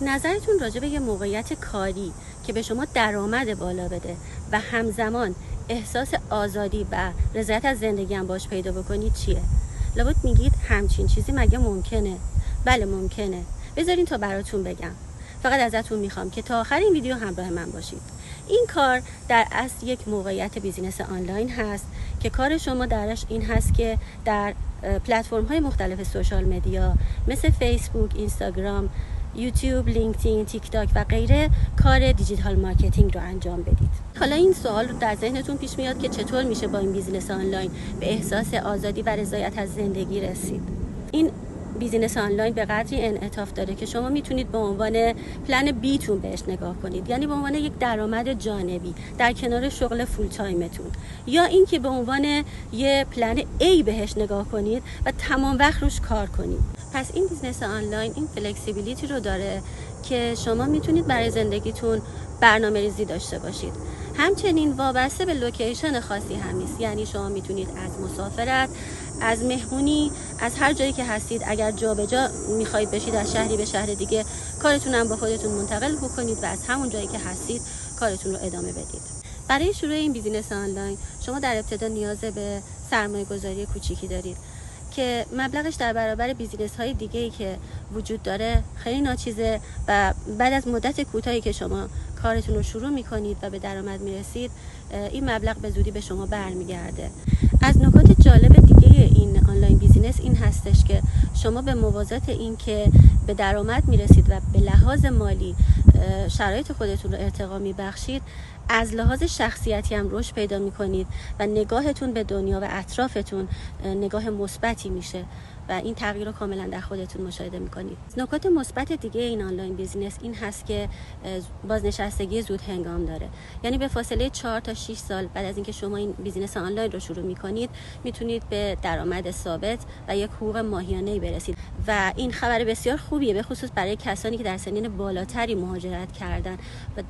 نظرتون راجع به یه موقعیت کاری که به شما درآمد بالا بده و همزمان احساس آزادی و رضایت از زندگی هم باش پیدا بکنید چیه؟ لابد میگید همچین چیزی مگه ممکنه؟ بله ممکنه. بذارین تا براتون بگم. فقط ازتون میخوام که تا آخر این ویدیو همراه من باشید. این کار در اصل یک موقعیت بیزینس آنلاین هست که کار شما درش این هست که در پلتفرم های مختلف سوشال مدیا مثل فیسبوک، اینستاگرام، یوتیوب، لینکدین، تیک تاک و غیره کار دیجیتال مارکتینگ رو انجام بدید. حالا این سوال رو در ذهنتون پیش میاد که چطور میشه با این بیزینس آنلاین به احساس آزادی و رضایت از زندگی رسید. این بیزینس آنلاین به قدری انعطاف داره که شما میتونید به عنوان پلن بی تون بهش نگاه کنید، یعنی به عنوان یک درآمد جانبی در کنار شغل فول تایمتون، یا اینکه به عنوان یه پلن A بهش نگاه کنید و تمام وقت روش کار کنید. پس این بیزینس آنلاین این فلکسیبیلیتی رو داره که شما میتونید برای زندگیتون برنامه‌ریزی داشته باشید. همچنین وابسته به لوکیشن خاصی هم نیست، یعنی شما میتونید از مسافرت، از مهمونی، از هر جایی که هستید، اگر جابجا میخواید بشید از شهری به شهر دیگه، کارتون هم با خودتون منتقل بکنید و از همون جایی که هستید کارتون رو ادامه بدید. برای شروع این بیزینس آنلاین شما در ابتدا نیاز به سرمایه‌گذاری کوچیکی دارید که مبلغش در برابر بیزینس‌های دیگه‌ای که وجود داره خیلی ناچیزه و بعد از مدت کوتاهی که شما کارتون رو شروع می‌کنید و به درآمد می‌رسید، این مبلغ به زودی به شما برمیگرده. از نکات جالب دیگه این آنلاین بیزینس این هستش که شما به موازات این که به درآمد می‌رسید و به لحاظ مالی شرایط خودتون رو ارتقا می‌بخشید، از لحاظ شخصیتی هم رشد پیدا می‌کنید و نگاهتون به دنیا و اطرافتون نگاه مثبتی میشه و این تغییر رو کاملا در خودتون مشاهده می‌کنید. نکات مثبت دیگه این آنلاین بیزینس این هست که بازنشستگی زود هنگام داره، یعنی به فاصله 4 تا 6 سال بعد از اینکه شما این بیزینس آنلاین رو شروع می‌کنید میتونید به درآمد ثابت و یک حقوق ماهیانه‌ای برسید و این خبر بسیار خوبیه، به خصوص برای کسانی که در سنین بالاتری مهاجرت کردن و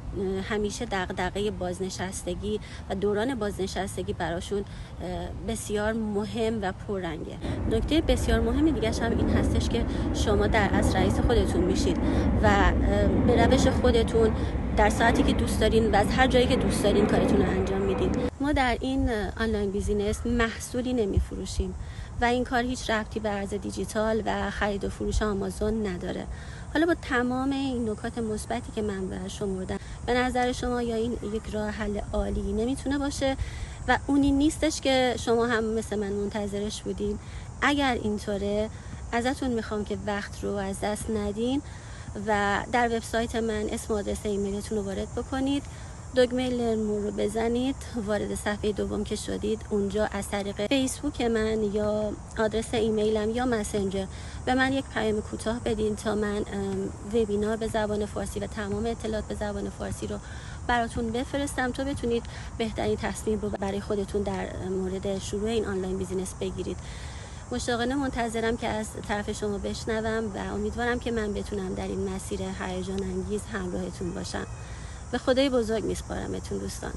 همیشه دغدغه بازنشستگی و دوران بازنشستگی براشون بسیار مهم و پررنگه. نکته بسیار مهمی دیگه هم این هستش که شما در اصل رئیس خودتون میشید و به روش خودتون در ساعتی که دوست دارین و از هر جایی که دوست دارین کارتون رو انجام میدید. ما در این آنلاین بیزینس محصولی نمیفروشیم و این کار هیچ ربطی به ارز دیجیتال و خرید و فروش آمازون نداره. حالا با تمام این نکات مثبتی که من بهش شمردم، به نظر شما یا این یک راه حل عالی نمیتونه باشه و اونی نیستش که شما هم مثل من منتظرش بودین؟ اگر اینطوره ازتون میخوام که وقت رو از دست ندین و در وبسایت من اسم و آدرس ایمیلتون رو وارد بکنید، دکمه لرن مور رو بزنید، وارد صفحه دوم که شدید اونجا از طریق فیسبوک من یا آدرس ایمیلم یا مسنجر به من یک پیام کوتاه بدین تا من وبینار به زبان فارسی و تمام اطلاعات به زبان فارسی رو براتون بفرستم تا بتونید بهترین تصمیم رو برای خودتون در مورد شروع این آنلاین بیزینس بگیرید. مشتاقانه منتظرم که از طرف شما بشنوم و امیدوارم که من بتونم در این مسیر هیجان انگیز همراهتون باشم. به خدای بزرگ میسپارمتون دوستان.